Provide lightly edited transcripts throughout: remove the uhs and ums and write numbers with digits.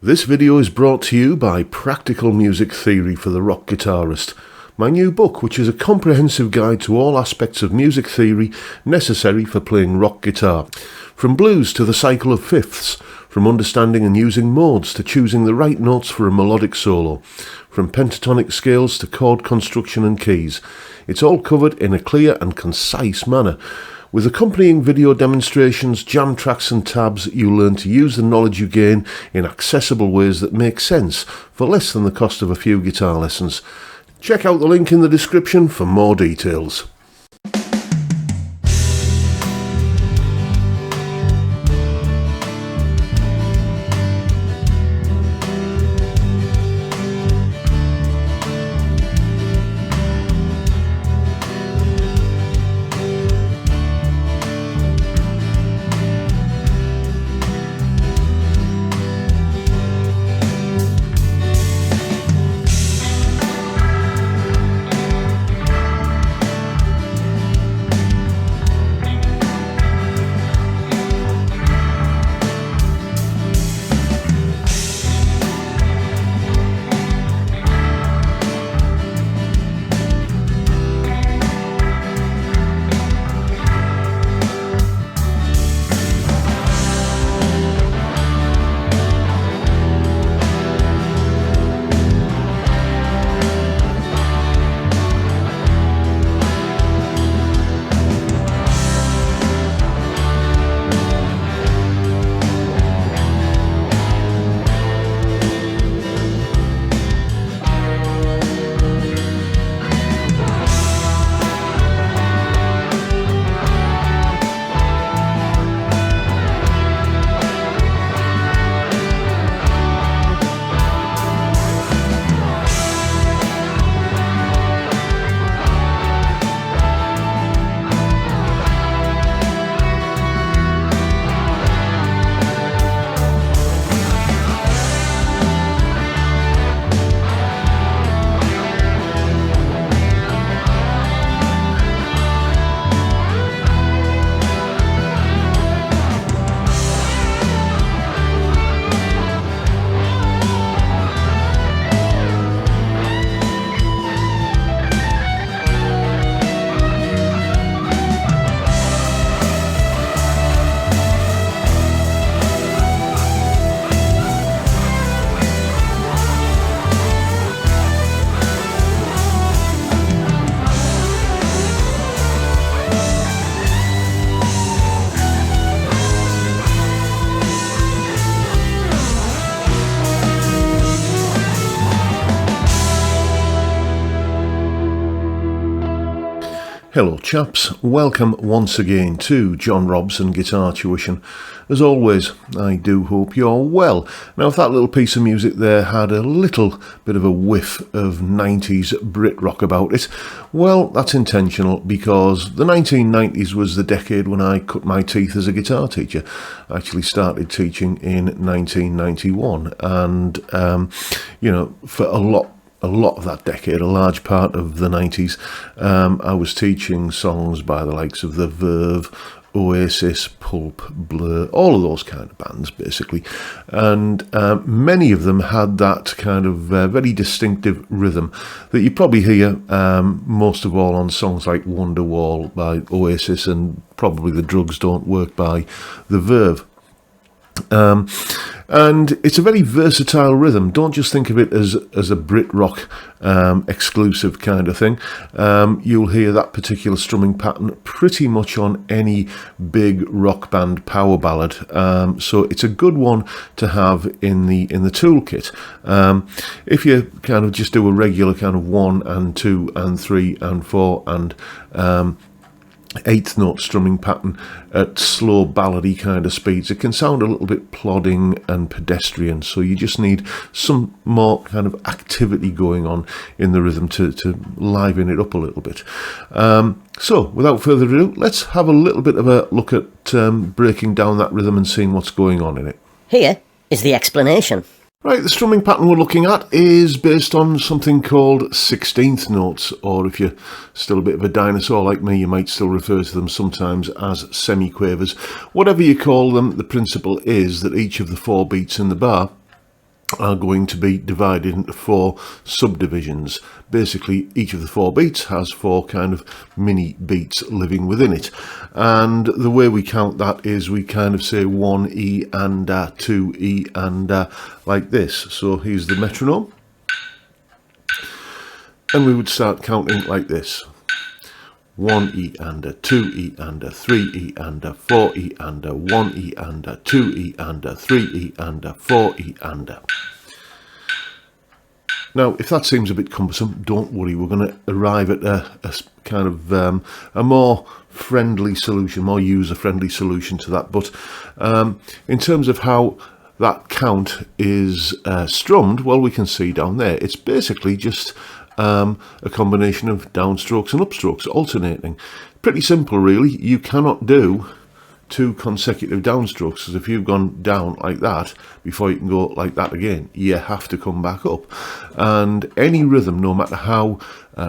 This video is brought to you by Practical Music Theory for the Rock Guitarist, my new book, which is a comprehensive guide to all aspects of music theory necessary for playing rock guitar. From blues to the cycle of fifths, from understanding and using modes to choosing the right notes for a melodic solo, from pentatonic scales to chord construction and keys. It's all covered in a clear and concise manner. With accompanying video demonstrations, jam tracks and tabs, you'll learn to use the knowledge you gain in accessible ways that make sense for less than the cost of a few guitar lessons. Check out the link in the description for more details. Hello chaps, welcome once again to John Robson Guitar Tuition. As always, I do hope you're well. Now if that little piece of music there had a little bit of a whiff of 90s Brit rock about it, well that's intentional because the 1990s was the decade when I cut my teeth as a guitar teacher. I actually started teaching in 1991 and for a lot of that decade, a large part of the 90s, I was teaching songs by the likes of The Verve, Oasis, Pulp, Blur, all of those kind of bands basically, and many of them had that kind of very distinctive rhythm that you probably hear most of all on songs like Wonderwall by Oasis and probably The Drugs Don't Work by The Verve. And it's a very versatile rhythm. Don't just think of it as a Brit rock exclusive kind of thing. You'll hear that particular strumming pattern pretty much on any big rock band power ballad. So it's a good one to have in the toolkit. If you kind of just do a regular kind of 1 and 2 and 3 and 4 and eighth note strumming pattern at slow ballady kind of speeds, it can sound a little bit plodding and pedestrian, so you just need some more kind of activity going on in the rhythm to liven it up a little bit. So without further ado, let's have a little bit of a look at breaking down that rhythm and seeing what's going on in it. Here is the explanation. Right, the strumming pattern we're looking at is based on something called 16th notes, or if you're still a bit of a dinosaur like me, you might still refer to them sometimes as semiquavers. Whatever you call them, the principle is that each of the 4 beats in the bar are going to be divided into 4 subdivisions. Basically, each of the 4 beats has 4 kind of mini beats living within it, and the way we count that is we kind of say 1 E and 2 E and like this. So here's the metronome, and we would start counting like this: 1 E and a 2 E and a 3 E and a 4 E and a 1 E and a 2 E and a 3 E and a 4 E and a. Now, if that seems a bit cumbersome, don't worry. We're going to arrive at a kind of a more friendly solution, more user-friendly solution to that. But in terms of how that count is strummed, well, we can see down there. It's basically just a combination of downstrokes and upstrokes alternating. Pretty simple, really. You cannot do 2 consecutive downstrokes, because if you've gone down like that before you can go like that again, you have to come back up. And any rhythm, no matter how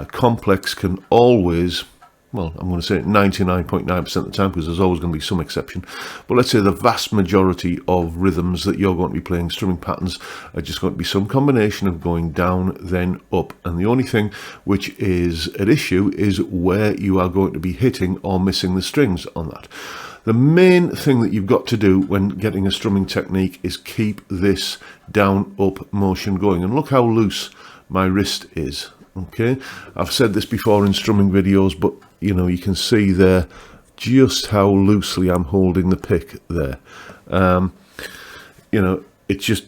complex, can always, well, I'm going to say 99.9% of the time, because there's always going to be some exception, but let's say the vast majority of rhythms that you're going to be playing, strumming patterns, are just going to be some combination of going down then up. And the only thing which is at issue is where you are going to be hitting or missing the strings on that. The main thing that you've got to do when getting a strumming technique is keep this down-up motion going. And look how loose my wrist is, okay? I've said this before in strumming videos, but, you know, you can see there just how loosely I'm holding the pick there. You know, it's just,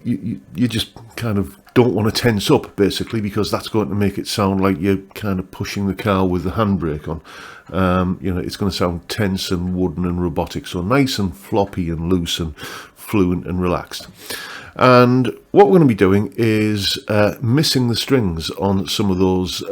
you just kind of don't want to tense up, basically, because that's going to make it sound like you're kind of pushing the car with the handbrake on. You know, it's going to sound tense and wooden and robotic, so nice and floppy and loose and fluent and relaxed. And what we're going to be doing is missing the strings on some of those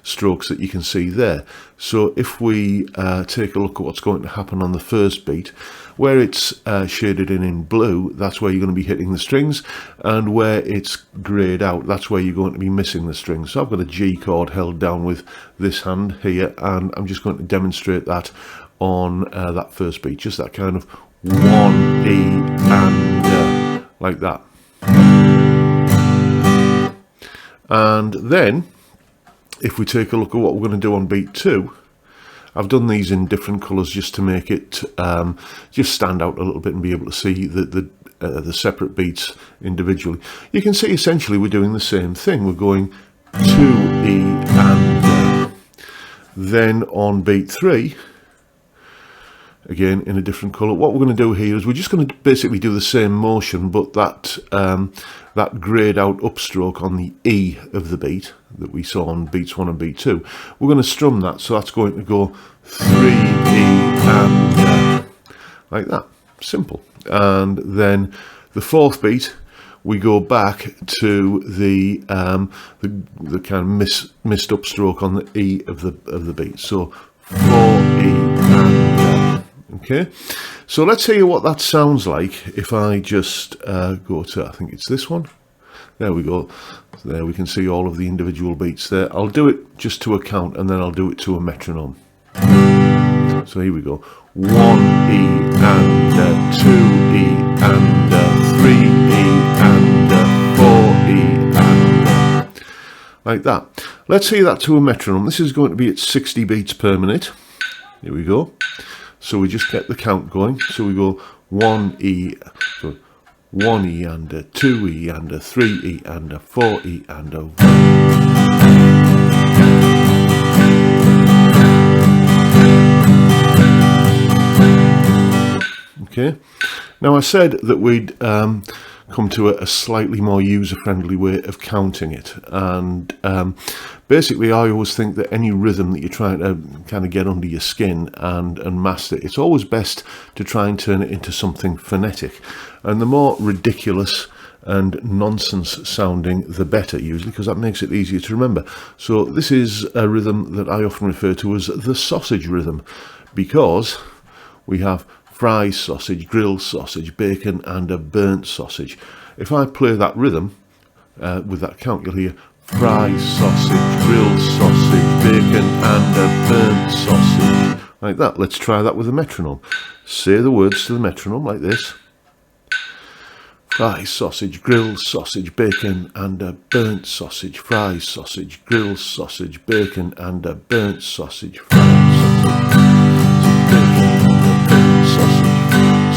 strokes that you can see there. So if we take a look at what's going to happen on the first beat, where it's shaded in blue, that's where you're going to be hitting the strings, and where it's greyed out, that's where you're going to be missing the strings. So I've got a G chord held down with this hand here, and I'm just going to demonstrate that on that first beat, just that kind of 1 E and like that. And then if we take a look at what we're going to do on beat 2, I've done these in different colours just to make it just stand out a little bit and be able to see the separate beats individually. You can see essentially we're doing the same thing. We're going 2 E and then on beat 3, again in a different colour, what we're going to do here is we're just going to basically do the same motion, but that that greyed out upstroke on the E of the beat that we saw on beats 1 and beat 2, we're going to strum that, so that's going to go 3 E and like that. Simple. And then the 4th beat, we go back to the kind of missed upstroke on the E of the beat, so 4 E and okay. So let's hear what that sounds like if I just go to, I think it's this one. There we go. There we can see all of the individual beats there. I'll do it just to a count, and then I'll do it to a metronome. So here we go. 1 E and 2 E and 3 E and 4 E and like that. Let's hear that to a metronome. This is going to be at 60 beats per minute. Here we go. So we just get the count going. So we go 1 E, so 1 E and a 2 E and a 3 E and a 4 E and a 1. Okay. Now I said that we'd come to a slightly more user-friendly way of counting it, and basically I always think that any rhythm that you're trying to kind of get under your skin and master, it's always best to try and turn it into something phonetic, and the more ridiculous and nonsense sounding the better, usually, because that makes it easier to remember. So this is a rhythm that I often refer to as the sausage rhythm, because we have fried sausage, grilled sausage, bacon and a burnt sausage. If I play that rhythm with that count, you'll hear fried sausage, grilled sausage, bacon and a burnt sausage. Like that. Let's try that with a metronome. Say the words to the metronome like this. Fry, sausage, grilled sausage, bacon and a burnt sausage. Fry, sausage, grilled sausage, bacon and a burnt sausage. Fry,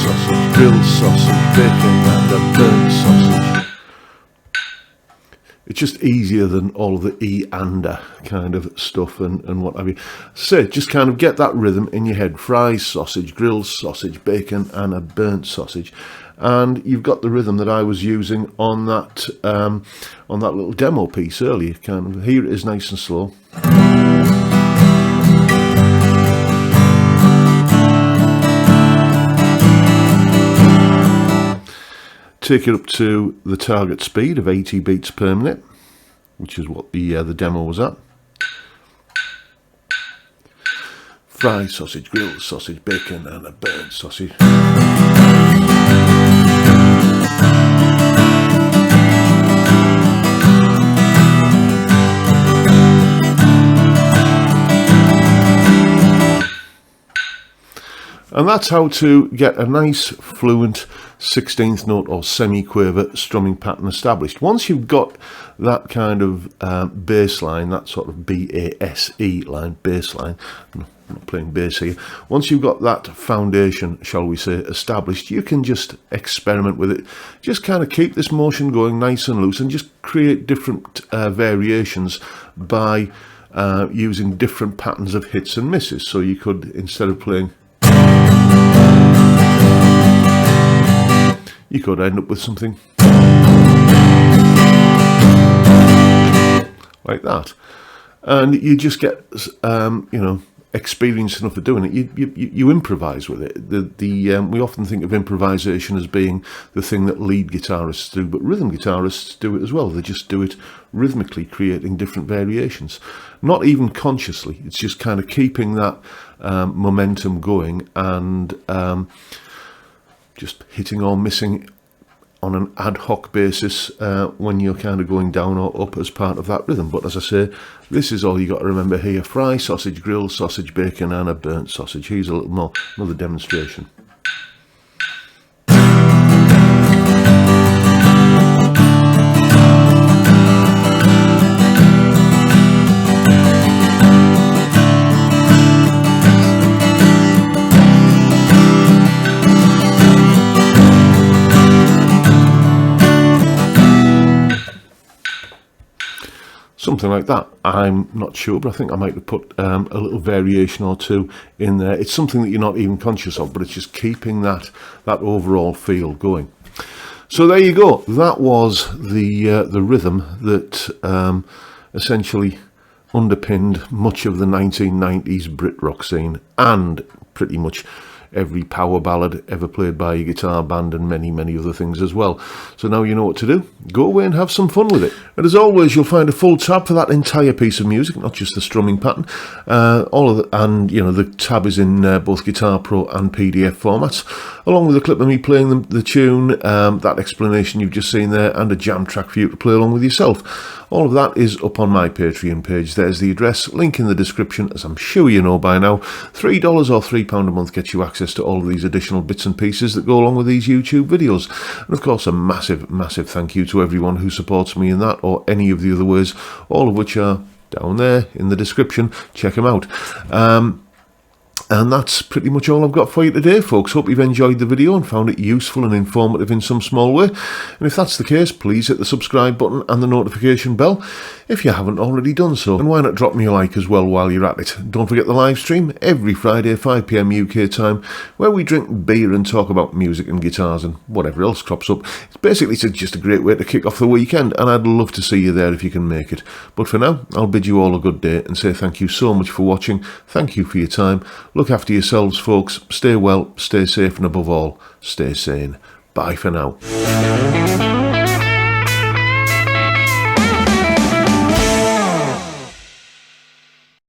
sausage, grilled sausage, bacon and a burnt sausage. It's just easier than all of the e-ander kind of stuff and what have you. So just kind of get that rhythm in your head. Fry, sausage, grilled sausage, bacon and a burnt sausage. And you've got the rhythm that I was using on that little demo piece earlier. Kind of here it is, nice and slow. Take it up to the target speed of 80 beats per minute, which is what the demo was at. Fry, sausage, grilled sausage, bacon and a burnt sausage. And that's how to get a nice fluent 16th note or semi-quaver strumming pattern established. Once you've got that kind of bass line, that sort of B-A-S-E line, bass line, I'm not playing bass here. Once you've got that foundation, shall we say, established, you can just experiment with it. Just kind of keep this motion going nice and loose and just create different variations by using different patterns of hits and misses. So you could, instead of playing, you could end up with something like that, and you just get experience enough of doing it. You improvise with it. We often think of improvisation as being the thing that lead guitarists do, but rhythm guitarists do it as well. They just do it rhythmically, creating different variations, not even consciously. It's just kind of keeping that momentum going and just hitting or missing on an ad hoc basis when you're kind of going down or up as part of that rhythm. But as I say, this is all you got to remember here. Fry, sausage, grilled sausage, bacon and a burnt sausage. Here's a little more, another demonstration. Something like that. I'm not sure, but I think I might have put a little variation or two in there. It's something that you're not even conscious of, but it's just keeping that overall feel going. So there you go. That was the rhythm that essentially underpinned much of the 1990s Brit rock scene and pretty much every power ballad ever played by a guitar band and many, many other things as well. So now you know what to do. Go away and have some fun with it. And as always, you'll find a full tab for that entire piece of music, not just the strumming pattern. The tab is in both Guitar Pro and PDF formats, along with a clip of me playing the tune, that explanation you've just seen there, and a jam track for you to play along with yourself. All of that is up on my Patreon page. There's the address, link in the description, as I'm sure you know by now. $3 or £3 a month gets you access to all of these additional bits and pieces that go along with these YouTube videos. And of course, a massive, massive thank you to everyone who supports me in that or any of the other ways, all of which are down there in the description. Check them out. And that's pretty much all I've got for you today, folks. Hope you've enjoyed the video and found it useful and informative in some small way. And if that's the case, please hit the subscribe button and the notification bell if you haven't already done so. And why not drop me a like as well while you're at it. Don't forget the live stream every Friday, 5 PM UK time, where we drink beer and talk about music and guitars and whatever else crops up. It's basically just a great way to kick off the weekend, and I'd love to see you there if you can make it. But for now, I'll bid you all a good day and say thank you so much for watching. Thank you for your time. Look after yourselves, folks. Stay well, stay safe, and above all, stay sane. Bye for now.